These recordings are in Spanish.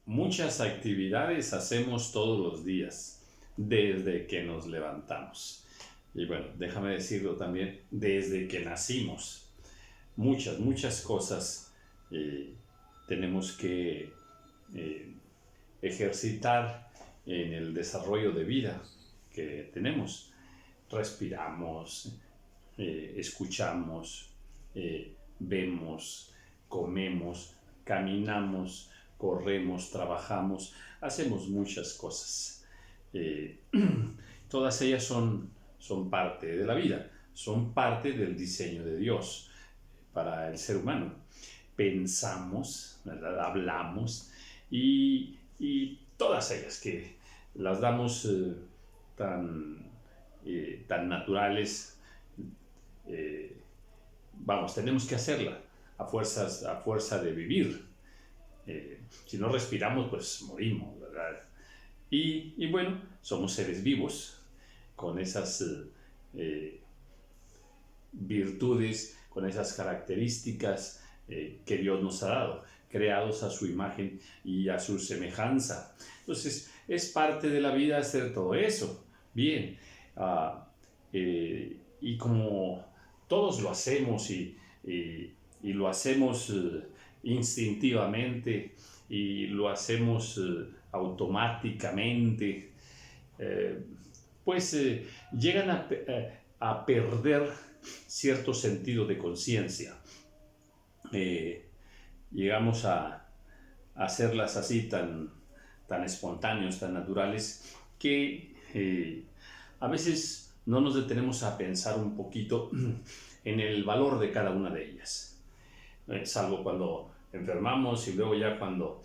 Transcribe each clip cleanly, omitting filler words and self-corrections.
Muchas actividades hacemos todos los días, desde que nos levantamos. Y bueno, déjame decirlo también, desde que nacimos. Muchas cosas eh, tenemos que eh, ejercitar en el desarrollo de vida que tenemos. Respiramos, escuchamos, vemos, comemos, caminamos, corremos, trabajamos, hacemos muchas cosas. Eh, Todas ellas son parte de la vida, son parte del diseño de Dios para el ser humano. Pensamos, ¿verdad? Hablamos y todas ellas que las damos tan naturales, tenemos que hacerla a fuerza de vivir. Si no respiramos, pues morimos, ¿verdad? Y bueno, somos seres vivos con esas virtudes, con esas características que Dios nos ha dado, creados a su imagen y a su semejanza. Entonces, es parte de la vida hacer todo eso. Bien, y como todos lo hacemos y lo hacemos instintivamente y lo hacemos automáticamente, pues llegan a perder cierto sentido de conciencia. Llegamos a hacerlas así tan espontáneos, tan naturales, que a veces no nos detenemos a pensar un poquito en el valor de cada una de ellas. Salvo cuando enfermamos y luego ya cuando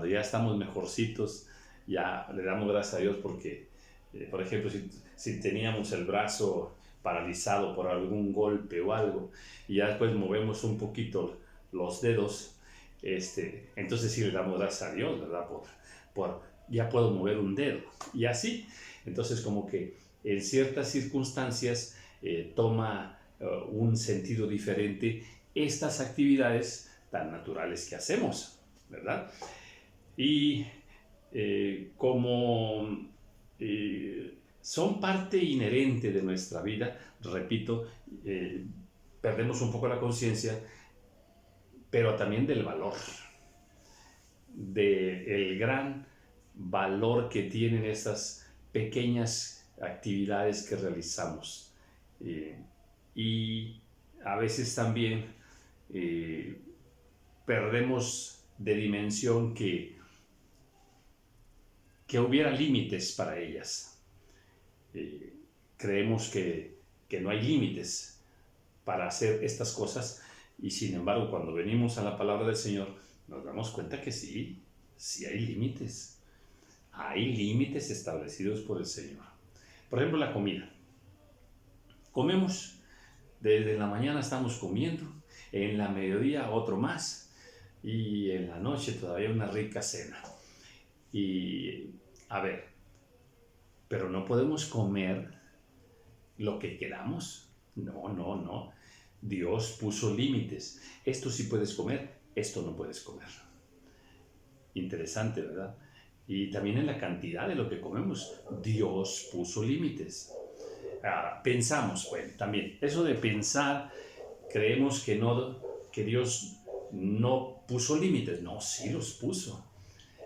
ya estamos mejorcitos, ya le damos gracias a Dios porque, por ejemplo, si teníamos el brazo paralizado por algún golpe o algo, y ya después movemos un poquito los dedos, entonces sí le damos gracias a Dios, ¿verdad? Por ya puedo mover un dedo, y así. Entonces, como que en ciertas circunstancias toma un sentido diferente estas actividades tan naturales que hacemos, ¿verdad? Y como son parte inherente de nuestra vida, repito, perdemos un poco la conciencia, pero también del valor, del gran valor que tienen estas pequeñas actividades que realizamos. Y a veces también perdemos de dimensión que hubiera límites para ellas. Creemos que no hay límites para hacer estas cosas, y sin embargo, cuando venimos a la palabra del Señor, nos damos cuenta que sí hay límites. Hay límites establecidos por el Señor. Por ejemplo, la comida. Comemos, desde la mañana estamos comiendo, en la mediodía otro más, y en la noche todavía una rica cena. Y a ver, pero no podemos comer lo que queramos. No. Dios puso límites. Esto sí puedes comer, esto no puedes comer. Interesante, ¿verdad? Y también en la cantidad de lo que comemos, Dios puso límites. Pensamos, bueno, también, eso de pensar, creemos que Dios no puso límites. No, sí los puso.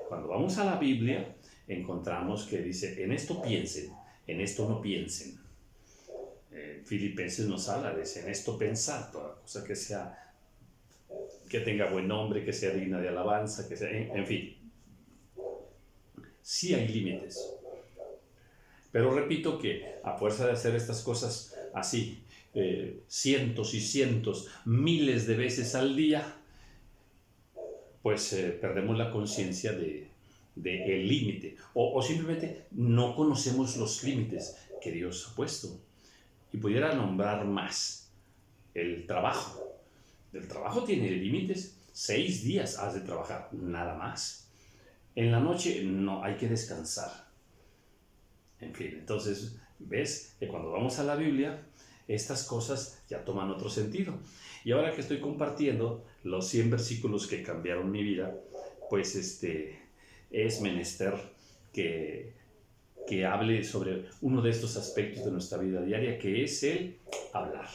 Cuando vamos a la Biblia, encontramos que dice, en esto piensen, en esto no piensen. Filipenses nos habla de en esto pensar, toda cosa que tenga buen nombre, que sea digna de alabanza, que sea, en fin. Sí hay límites. Pero repito que a fuerza de hacer estas cosas así, cientos y cientos, miles de veces al día, pues perdemos la conciencia del límite, o simplemente no conocemos los límites que Dios ha puesto. Y pudiera nombrar más. El trabajo. El trabajo tiene límites. 6 días has de trabajar, nada más. En la noche no, hay que descansar. En fin, entonces ves que cuando vamos a la Biblia, estas cosas ya toman otro sentido. Y ahora que estoy compartiendo los 100 versículos que cambiaron mi vida, pues es menester que hable sobre uno de estos aspectos de nuestra vida diaria, que es el hablar.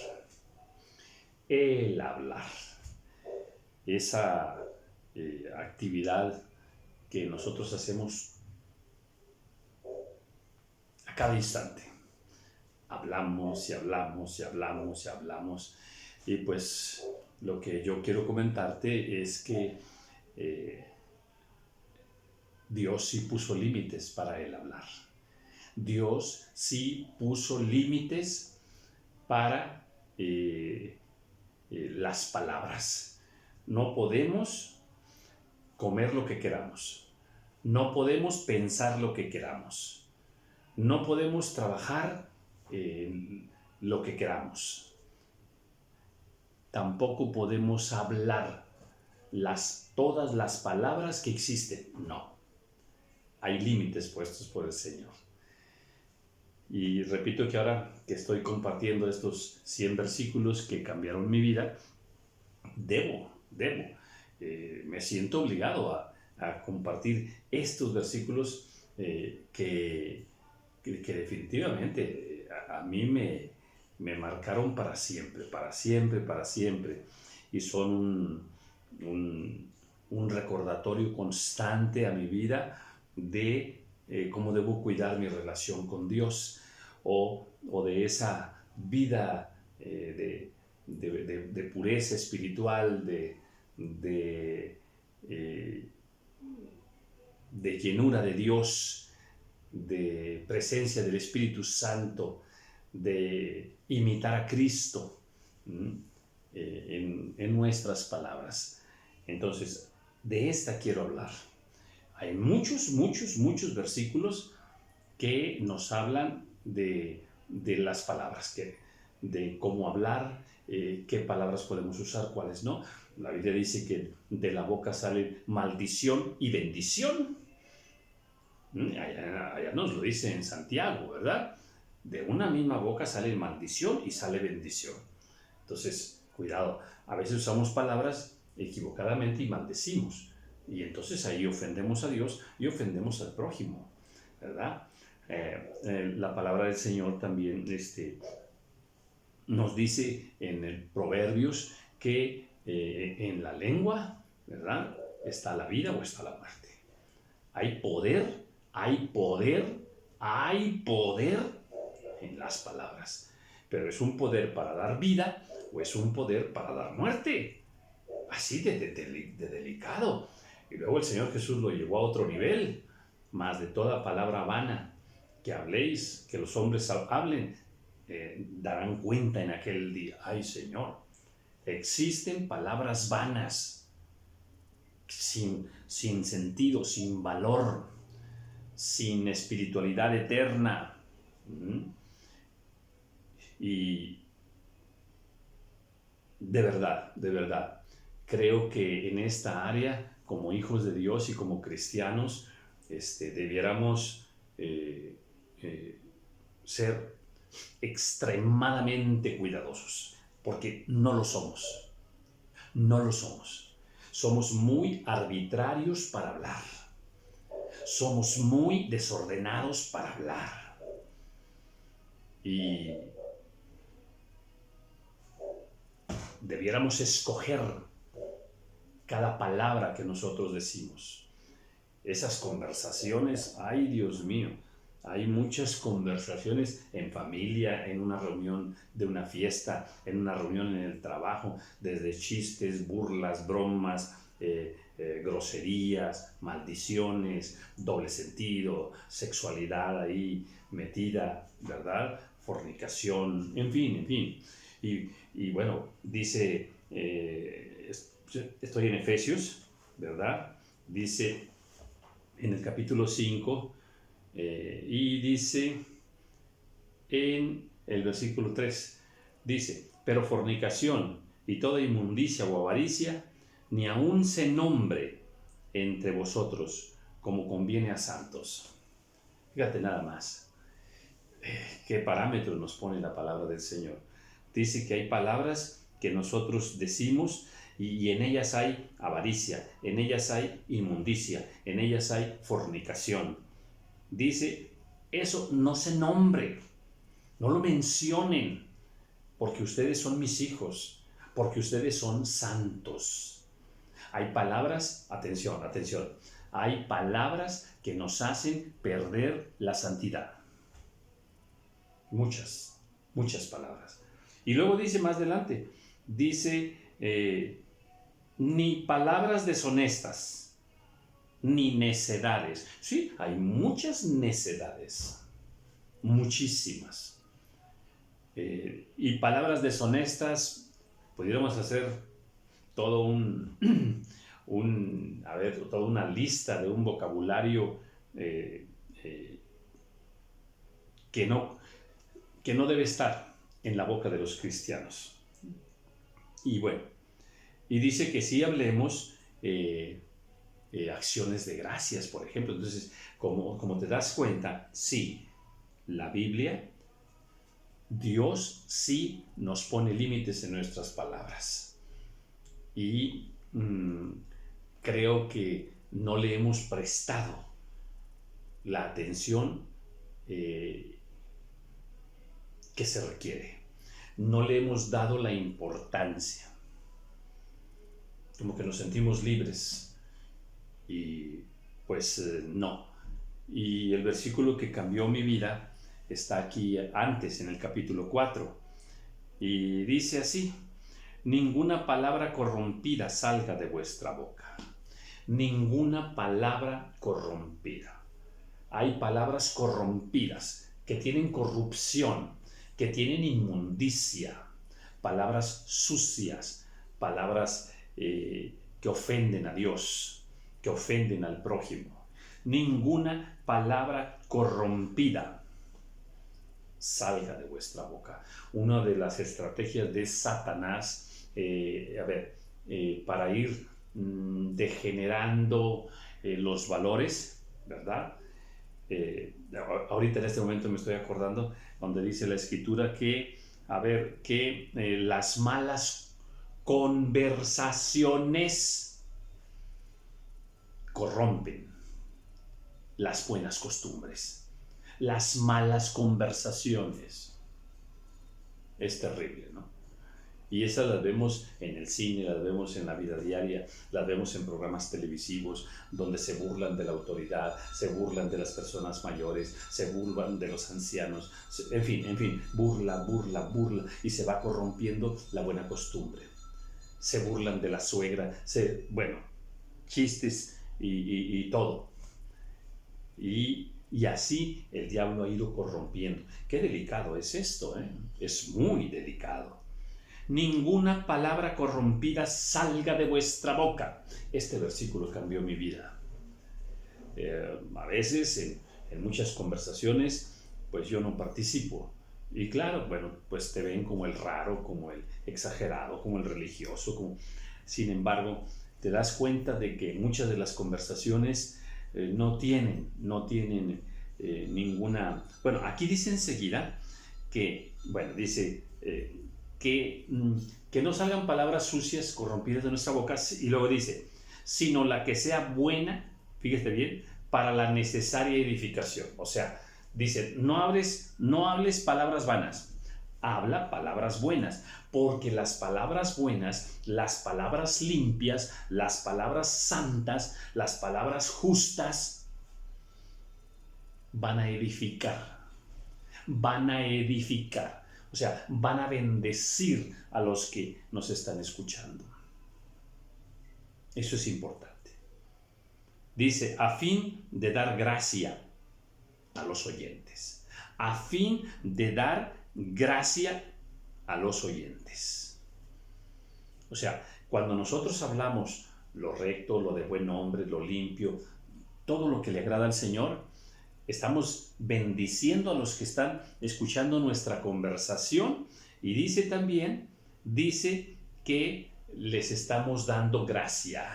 El hablar. Esa actividad que nosotros hacemos a cada instante. Hablamos y hablamos y hablamos y hablamos. Y pues lo que yo quiero comentarte es que Dios sí puso límites para el hablar. Dios sí puso límites para las palabras. No podemos comer lo que queramos. No podemos pensar lo que queramos. No podemos trabajar lo que queramos. Tampoco podemos hablar todas las palabras que existen. No. Hay límites puestos por el Señor. Y repito que ahora que estoy compartiendo estos 100 versículos que cambiaron mi vida, me siento obligado a compartir estos versículos que definitivamente a mí me marcaron para siempre, para siempre, para siempre. Y son un recordatorio constante a mi vida de cómo debo cuidar mi relación con Dios o de esa vida de pureza espiritual, de llenura de Dios, de presencia del Espíritu Santo, de imitar a Cristo en nuestras palabras. Entonces, de esta quiero hablar. Hay muchos versículos que nos hablan de las palabras, de cómo hablar, qué palabras podemos usar, cuáles no. La Biblia dice que de la boca sale maldición y bendición. Allá nos lo dice en Santiago, ¿verdad? De una misma boca sale maldición y sale bendición. Entonces, cuidado, a veces usamos palabras equivocadamente y maldecimos. Y entonces ahí ofendemos a Dios y ofendemos al prójimo, ¿verdad? La palabra del Señor también nos dice en el Proverbios que en la lengua, ¿verdad?, está la vida o está la muerte. Hay poder en las palabras. Pero ¿es un poder para dar vida o es un poder para dar muerte? Así de delicado. Y luego el Señor Jesús lo llevó a otro nivel. Más de toda palabra vana que habléis, que los hombres hablen, darán cuenta en aquel día. Ay, Señor, existen palabras vanas, sin sentido, sin valor, sin espiritualidad eterna. Y de verdad, creo que en esta área, como hijos de Dios y como cristianos, debiéramos ser extremadamente cuidadosos, porque no lo somos. Somos muy arbitrarios para hablar. Somos muy desordenados para hablar. Y debiéramos escoger cada palabra que nosotros decimos. Esas conversaciones, ay Dios mío, hay muchas conversaciones en familia, en una reunión de una fiesta, en una reunión en el trabajo, desde chistes, burlas, bromas, groserías, maldiciones, doble sentido, sexualidad ahí metida, ¿verdad? Fornicación, en fin. Y bueno, dice, estoy en Efesios, ¿verdad? Dice en el capítulo 5, y dice en el versículo 3, dice, pero fornicación y toda inmundicia o avaricia, ni aun se nombre entre vosotros como conviene a santos. Fíjate nada más, qué parámetros nos pone la palabra del Señor. Dice que hay palabras que nosotros decimos y en ellas hay avaricia, en ellas hay inmundicia, en ellas hay fornicación. Dice, eso no se nombre, no lo mencionen, porque ustedes son mis hijos, porque ustedes son santos. Hay palabras, atención, atención, hay palabras que nos hacen perder la santidad. Muchas, muchas palabras. Y luego dice más adelante, dice, ni palabras deshonestas, ni necedades. Sí, hay muchas necedades, muchísimas. Y palabras deshonestas, pudiéramos hacer todo toda una lista de un vocabulario que no debe estar en la boca de los cristianos. Y bueno, y dice que sí hablemos acciones de gracias, por ejemplo. Entonces, como te das cuenta, sí, la Biblia, Dios sí nos pone límites en nuestras palabras. Y creo que no le hemos prestado la atención que se requiere. No le hemos dado la importancia. Como que nos sentimos libres. Y pues no. Y el versículo que cambió mi vida está aquí antes, en el capítulo 4. Y dice así: ninguna palabra corrompida salga de vuestra boca. Ninguna palabra corrompida. Hay palabras corrompidas que tienen corrupción, que tienen inmundicia, palabras sucias, palabras que ofenden a Dios, que ofenden al prójimo. Ninguna palabra corrompida salga de vuestra boca. Una de las estrategias de Satanás para ir degenerando los valores, ¿verdad? Ahorita en este momento me estoy acordando donde dice la Escritura que las malas conversaciones corrompen las buenas costumbres. Las malas conversaciones. Es terrible, ¿no? Y esas las vemos en el cine, las vemos en la vida diaria, las vemos en programas televisivos donde se burlan de la autoridad, se burlan de las personas mayores, se burlan de los ancianos, en fin, burla, y se va corrompiendo la buena costumbre. Se burlan de la suegra, chistes y todo. Y así el diablo ha ido corrompiendo. Qué delicado es esto, ¿eh? Es muy delicado. Ninguna palabra corrompida salga de vuestra boca. Este versículo cambió mi vida. A veces en muchas conversaciones pues yo no participo. Y claro, pues te ven como el raro, como el exagerado, como el religioso. Sin embargo, te das cuenta de que muchas de las conversaciones no tienen ninguna... Bueno, aquí dice enseguida que, que no salgan palabras sucias, corrompidas de nuestra boca, y luego dice, sino la que sea buena, fíjate bien, para la necesaria edificación. O sea, dice, no hables palabras vanas, habla palabras buenas, porque las palabras buenas, las palabras limpias, las palabras santas, las palabras justas, van a edificar. O sea, van a bendecir a los que nos están escuchando. Eso es importante. Dice, a fin de dar gracia a los oyentes. A fin de dar gracia a los oyentes. O sea, cuando nosotros hablamos lo recto, lo de buen hombre, lo limpio, todo lo que le agrada al Señor, estamos bendiciendo a los que están escuchando nuestra conversación, y dice que les estamos dando gracia,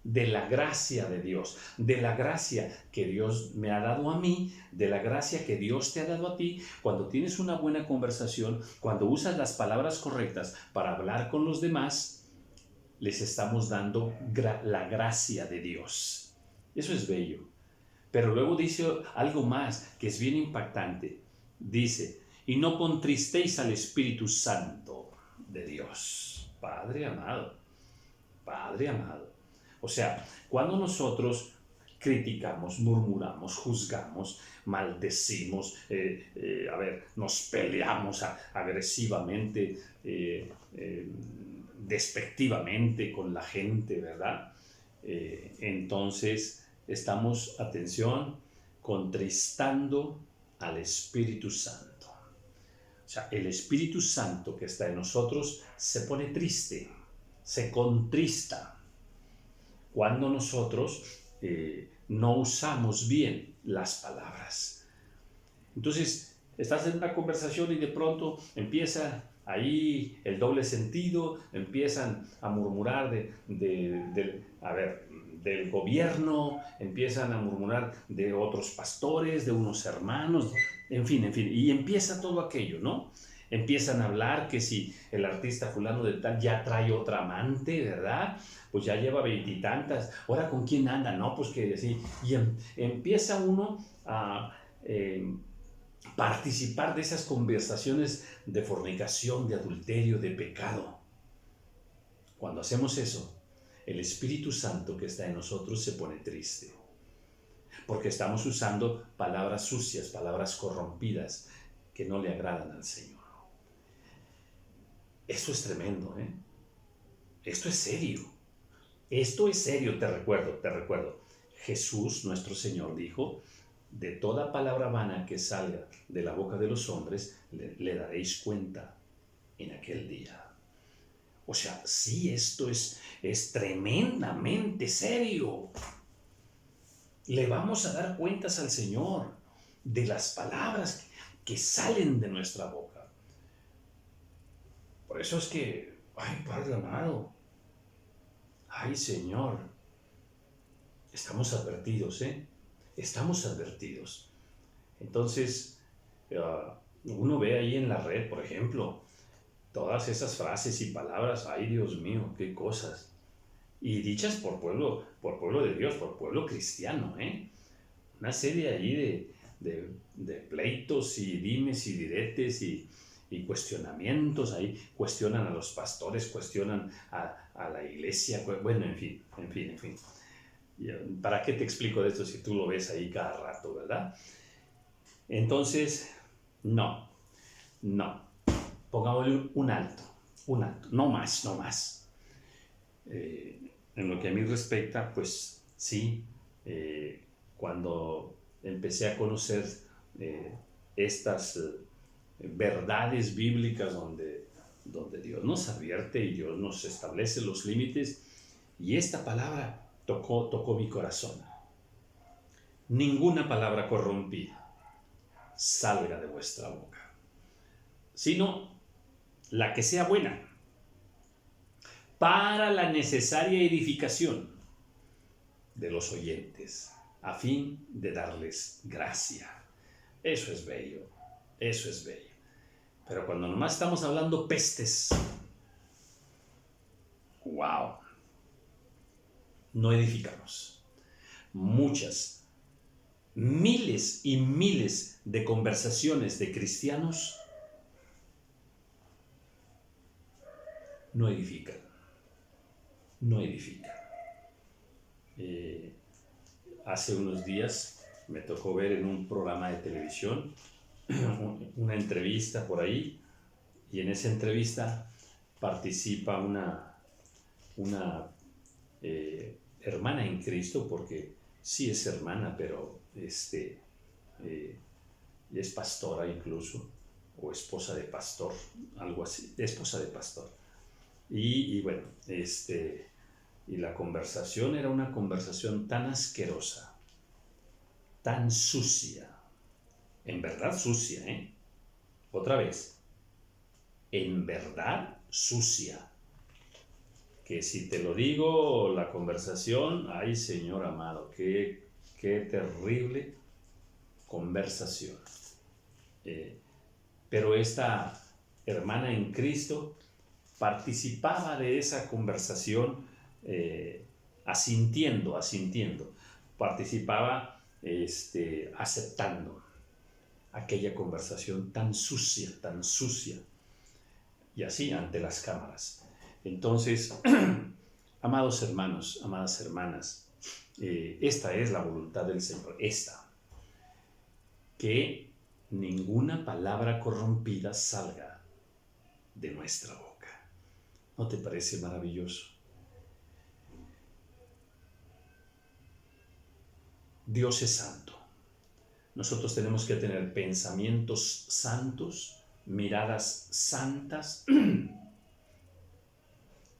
de la gracia de Dios, de la gracia que Dios me ha dado a mí, de la gracia que Dios te ha dado a ti. Cuando tienes una buena conversación, cuando usas las palabras correctas para hablar con los demás, les estamos dando la gracia de Dios. Eso es bello. Pero luego dice algo más que es bien impactante. Dice, y no contristéis al Espíritu Santo de Dios. Padre amado, Padre amado. O sea, cuando nosotros criticamos, murmuramos, juzgamos, maldecimos, nos peleamos agresivamente, despectivamente con la gente, ¿verdad? Entonces estamos, atención, contristando al Espíritu Santo. O sea, el Espíritu Santo que está en nosotros se pone triste, se contrista cuando nosotros no usamos bien las palabras. Entonces, estás en una conversación y de pronto empieza ahí el doble sentido, empiezan a murmurar del gobierno, empiezan a murmurar de otros pastores, de unos hermanos, en fin, y empieza todo aquello, ¿no? Empiezan a hablar que si el artista fulano de tal ya trae otra amante, ¿verdad? Pues ya lleva 20 y tantas, ahora con quién anda, no, pues que así, y empieza uno a participar de esas conversaciones de fornicación, de adulterio, de pecado. Cuando hacemos eso, el Espíritu Santo que está en nosotros se pone triste, porque estamos usando palabras sucias, palabras corrompidas, que no le agradan al Señor. Esto es tremendo, ¿eh? Esto es serio. Esto es serio, te recuerdo. Jesús, nuestro Señor, dijo, de toda palabra vana que salga de la boca de los hombres, le daréis cuenta en aquel día. O sea, sí, esto es tremendamente serio. Le vamos a dar cuentas al Señor de las palabras que salen de nuestra boca. Por eso es que, ay, Padre amado, ay, Señor, estamos advertidos, ¿eh? Estamos advertidos. Entonces, uno ve ahí en la red, por ejemplo, todas esas frases y palabras, ay, Dios mío, qué cosas. Y dichas por pueblo de Dios, por pueblo cristiano, ¿eh? Una serie allí de pleitos y dimes y diretes y cuestionamientos, ahí cuestionan a los pastores, cuestionan a la iglesia, bueno, en fin. ¿Para qué te explico de esto si tú lo ves ahí cada rato, verdad? Entonces, no, pongámosle un alto, no más. En lo que a mí respecta, pues sí, cuando empecé a conocer estas verdades bíblicas donde Dios nos advierte y Dios nos establece los límites, y esta palabra tocó mi corazón. Ninguna palabra corrompida salga de vuestra boca, sino la que sea buena, para la necesaria edificación de los oyentes, a fin de darles gracia. Eso es bello. Pero cuando nomás estamos hablando pestes, wow, no edificamos. Muchas, miles y miles de conversaciones de cristianos no edifican. Hace unos días me tocó ver en un programa de televisión una entrevista por ahí, y en esa entrevista participa una hermana en Cristo, porque sí es hermana, pero es pastora incluso, o esposa de pastor, algo así, esposa de pastor. Y bueno, y la conversación era una conversación tan asquerosa, tan sucia, en verdad sucia, ¿eh? Otra vez, en verdad sucia, que si te lo digo, la conversación, ay, Señor amado, qué terrible conversación. Pero esta hermana en Cristo participaba de esa conversación asintiendo, participaba aceptando aquella conversación tan sucia, y así ante las cámaras. Entonces, amados hermanos, amadas hermanas, esta es la voluntad del Señor, que ninguna palabra corrompida salga de nuestra boca. ¿No te parece maravilloso? Dios es santo. Nosotros tenemos que tener pensamientos santos, miradas santas,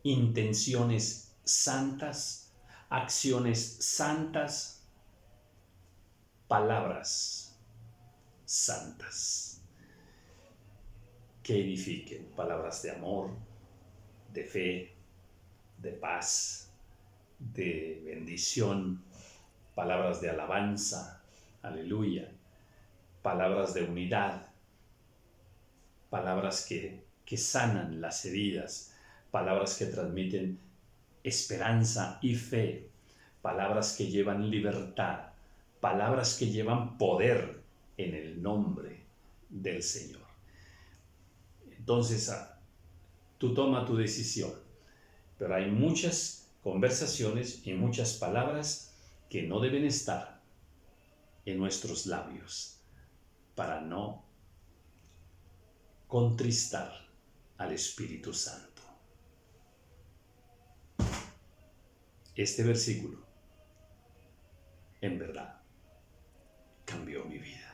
intenciones santas, acciones santas, palabras santas que edifiquen, palabras de amor, de fe, de paz, de bendición, palabras de alabanza, aleluya, palabras de unidad, palabras que sanan las heridas, palabras que transmiten esperanza y fe, palabras que llevan libertad, palabras que llevan poder en el nombre del Señor. Entonces, tú toma tu decisión, pero hay muchas conversaciones y muchas palabras que no deben estar en nuestros labios para no contristar al Espíritu Santo. Este versículo, en verdad, cambió mi vida.